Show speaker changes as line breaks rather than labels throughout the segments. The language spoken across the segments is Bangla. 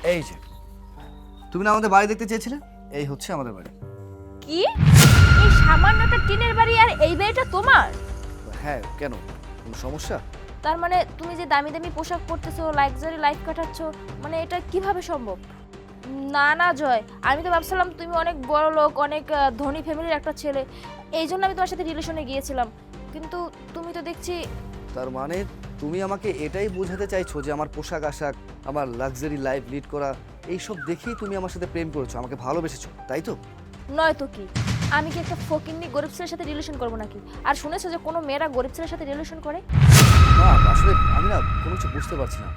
এই যে তুমি না আমাদের বাড়ি দেখতে চেয়েছিলে, এই হচ্ছে আমাদের বাড়ি।
কি এই সামান্য একটা টিনের বাড়ি আর এই বাড়িটা তোমার?
হ্যাঁ, কেন কোনো সমস্যা?
তার মানে তুমি যে দামি দামি পোশাক পরতেছো, লাক্সারি লাইফ কাটাচ্ছো, মানে এটা কিভাবে সম্ভব? না না জয়, আমি তো ভাবছিলাম তুমি অনেক বড় লোক, অনেক ধনী ফ্যামিলির একটা ছেলে, এই জন্য আমি তোমার সাথে রিলেশনে গিয়েছিলাম, কিন্তু তুমি তো দেখছি।
তার মানে তুমি আমাকে এটাই বোঝাতে চাইছো যে আমার পোশাক আশাক, আমার লাক্সারি লাইফ লিড করা, এইসব দেখেই তুমি আমার সাথে প্রেম করেছো, আমাকে ভালোবেসেছো, তাই তো?
নয় তো কি, আমি কি একটা ফকিন্নি গরিব ছেলের সাথে রিলেশন করবো নাকি? আর শুনেছো যে কোনো মেয়েরা গরিব ছেলের সাথে রিলেশন করে?
না, আসলে আমি না কোনো কিছু বুঝতে পারছি না।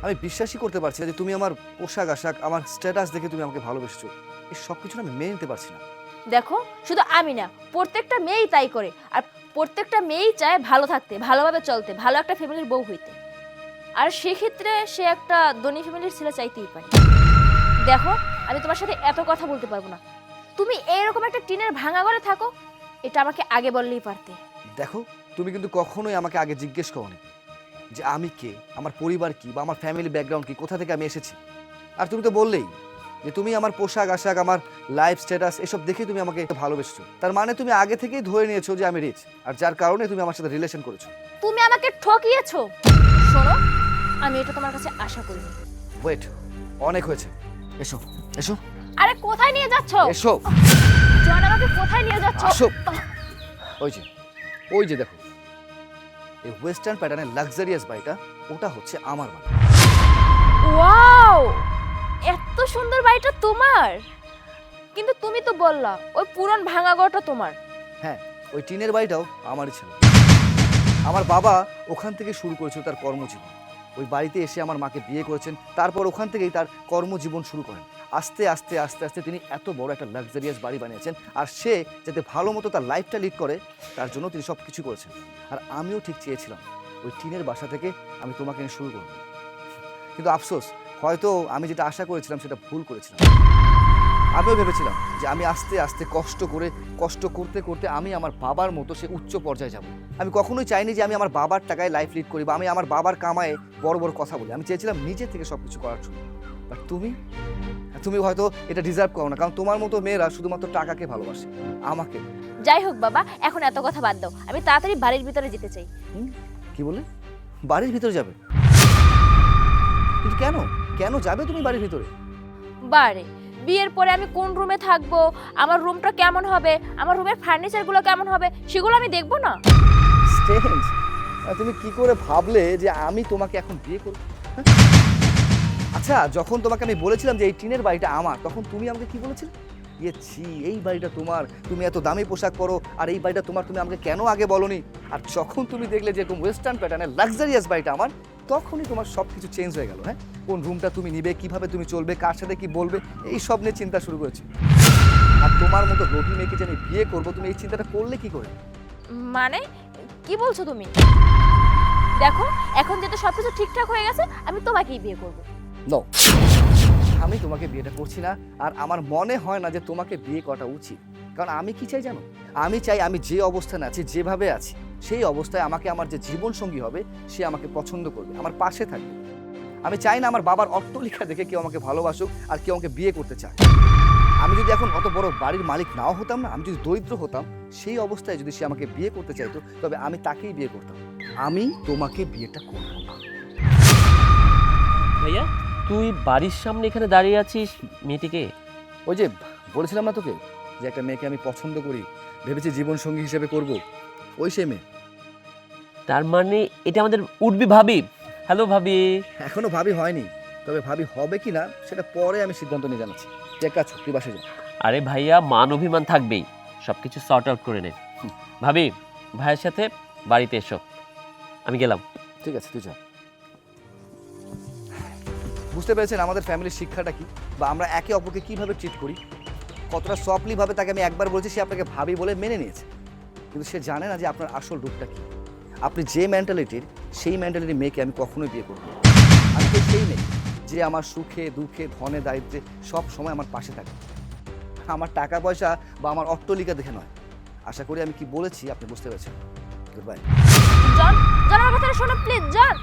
আমি বিশ্বাসই করতে পারছি না যে তুমি আমার পোশাক আশাক, আমার স্ট্যাটাস দেখে তুমি আমাকে ভালোবেসেছো। এই সব কিছু না আমি মেনে নিতে পারছি না।
দেখো, শুধু আমি না, প্রত্যেকটা মেয়েই তাই করে। আর প্রত্যেকটা মেয়েই চায় ভালো থাকতে, ভালোভাবে চলতে, ভালো একটা ফ্যামিলির বউ হইতে। আর সেক্ষেত্রে সে একটা ধনী ফ্যামিলির ছেলে চাইতেই পারে। দেখো, আমি তোমার সাথে এত কথা বলতে পারবো না। তুমি এইরকম একটা টিনের ভাঙা ঘরে থাকো, এটা আমাকে আগে বললেই পারতে।
দেখো, তুমি কিন্তু কখনোই আমাকে আগে জিজ্ঞেস করোনি যে আমি কে, আমার পরিবার কি, বা আমার ফ্যামিলি ব্যাকগ্রাউন্ড কি, কোথা থেকে আমি এসেছি। আর তুমি তো বললেই যে তুমি আমার পোশাক আশাক, আমার লাইফ স্ট্যাটাস এসব দেখে তুমি আমাকে ভালোবেসেছো। তার মানে তুমি আগে থেকেই ধরে নিয়েছো যে আমি রিচ, আর যার কারণে তুমি আমার সাথে রিলেশন করেছো।
তুমি আমাকে ঠকিয়েছো। শোনো, আমি এটা তোমার কাছে আশা করিনি।
ওয়েট, অনেক হয়েছে, এসো এসো।
আরে কোথায় নিয়ে যাচ্ছ?
এসো।
জন, আমাকে কোথায় নিয়ে যাচ্ছ?
আসো। ওই যে দেখো, এই ওয়েস্টার্ন প্যাটার্নের লাক্সারিয়াস বাড়িটা, ওটা হচ্ছে আমার বাড়ি।
ওয়াও, এত সুন্দর বাড়িটা তোমার? কিন্তু তুমি তো বললা ওই পুরন ভাঙা ঘরটা তোমার।
হ্যাঁ, ওই টিনের বাড়িটাও আমারই ছিল। আমার বাবা ওখান থেকে শুরু করেছিল তার কর্মজীবন। ওই বাড়িতে এসে আমার মাকে বিয়ে করেছেন, তারপর ওখান থেকেই তার কর্মজীবন শুরু করেন। আস্তে আস্তে আস্তে আস্তে তিনি এত বড় একটা লাক্সারিয়াস বাড়ি বানিয়েছেন, আর সে যাতে ভালো মতো তার লাইফটা লিড করে তার জন্য তিনি সব কিছু করেছেন। আর আমিও ঠিক চেয়েছিলাম ওই টিনের বাসা থেকে আমি তোমাকে নিয়ে শুরু করব, কিন্তু আফসোস, হয়তো আমি যেটা আশা করেছিলাম সেটা ভুল করেছিলাম। আমিও ভেবেছিলাম যে আমি আস্তে আস্তে কষ্ট করতে করতে আমি আমার বাবার মতো সে উচ্চ পর্যায়ে যাব। আমি কখনোই চাইনি যে আমি আমার বাবার টাকায় লাইফ লিড করি, বা আমি আমার বাবার কামায়ে বড় বড় কথা বলি। আমি চেয়েছিলাম নিজে থেকে সব কিছু করার জন্য। বাট তুমি হয়তো এটা ডিজার্ভ করো না, কারণ তোমার মতো মেয়েরা শুধুমাত্র টাকাকে ভালোবাসে, আমাকে।
যাই হোক বাবা, এখন এত কথা বাদ দাও, আমি তাড়াতাড়ি বাড়ির ভিতরে যেতে চাই।
কি বলে? বাড়ির ভিতরে যাবে? কিন্তু কেন কেন যাবে তুমি বাড়ির ভিতরে?
বারে বিয়ের পরে আমি কোন রুমে থাকবো, আমার রুমটা কেমন হবে, আমার রুমের ফার্নিচারগুলো কেমন হবে, সেগুলো আমি দেখবো না?
স্ট্রেঞ্জ, তুমি কি করে ভাবলে যে আমি তোমাকে এখন বিয়ে করব? আচ্ছা, যখন তোমাকে আমি বলেছিলাম যে এই টিনের বাড়িটা আমার, তখন তুমি আমাকে কি বলেছিলে? এই বাড়িটা তোমার, তুমি এত দামি পোশাক পরো, আর এই বাড়িটা তোমার, তুমি আমাকে কেন আগে বলনি? আর যখন তুমি দেখলে যে এরকম ওয়েস্টার্ন প্যাটার্নের লাক্সারিয়াস বাড়িটা আমার, তখনই তোমার সব কিছু চেঞ্জ হয়ে গেল। হ্যাঁ, কোন রুমটা তুমি নিবে, কিভাবে তুমি চলবে, কার সাথে কি বলবে, এই সব নিয়ে চিন্তা শুরু করেছি। আর তোমার মতো রোগী মেয়েকে যে আমি বিয়ে করবো, তুমি এই চিন্তাটা করলে কি করে?
মানে কি বলছো তুমি? দেখো, এখন যেহেতু সবকিছু ঠিকঠাক হয়ে গেছে, আমি তোমাকেই বিয়ে করবো।
নো, আমি তোমাকে বিয়েটা করছি না, আর আমার মনে হয় না যে তোমাকে বিয়ে করাটা উচিত। কারণ আমি কি চাই জানো? আমি চাই আমি যে অবস্থানে আছি, যেভাবে আছি, সেই অবস্থায় আমাকে আমার যে জীবন সঙ্গী হবে সে আমাকে পছন্দ করবে, আমার পাশে থাকবে। আমি চাই না আমার বাবার অট্টালিকা দেখে কেউ আমাকে ভালোবাসুক আর কেউ আমাকে বিয়ে করতে চায়। আমি যদি এখন অত বড় বাড়ির মালিক নাও হতাম না, আমি যদি দরিদ্র হতাম, সেই অবস্থায় যদি সে আমাকে বিয়ে করতে চাইতো, তবে আমি তাকেই বিয়ে করতাম। আমি তোমাকে বিয়েটা করব না।
ভাইয়া, তুই বাড়ির সামনে এখানে দাঁড়িয়ে আছিস, মেয়েটিকে?
ওই যে বলেছিলাম না তোকে যে একটা মেয়েকে আমি পছন্দ করি, ভেবেছি জীবন সঙ্গী হিসেবে করব, ওই সে মেয়ে।
তার মানে এটা আমাদের উঠবি ভাবি? হ্যালো ভাবি।
এখনো ভাবি হয়নি, তবে ভাবি হবে কি না সেটা পরে আমি সিদ্ধান্ত নিয়ে জানাচ্ছি। যে কাজ, তুই বাসে যা।
আরে ভাইয়া, মান অভিমান থাকবেই, সব কিছু সর্ট আউট করে নে। ভাবি, ভাইয়ের সাথে বাড়িতে এসো, আমি গেলাম।
ঠিক আছে, তুই যা। বুঝতে পেরেছেন আমাদের ফ্যামিলির শিক্ষাটা কি, বা আমরা একে অপরকে কিভাবে ট্রিট করি? কতটা সফটলি ভাবে তাকে আমি একবার বলেছি, সে আপনাকে ভাবি বলে মেনে নিয়েছে, কিন্তু সে জানে না যে আপনার আসল রূপটা কি। আপনি যে মেন্টালিটির, সেই মেন্টালিটির মেয়েকে আমি কখনোই বিয়ে করব না। আমি তো সেই মেয়ে যে আমার সুখে দুঃখে ধনে দারিদ্রে সব সময় আমার পাশে থাকে, আমার টাকা পয়সা বা আমার অট্টালিকা দেখে নয়। আশা করি আমি কি বলেছি আপনি বুঝতে পেরেছেন। Good bye.
জন, জন, আমার কথাটা শোনো প্লিজ, জন।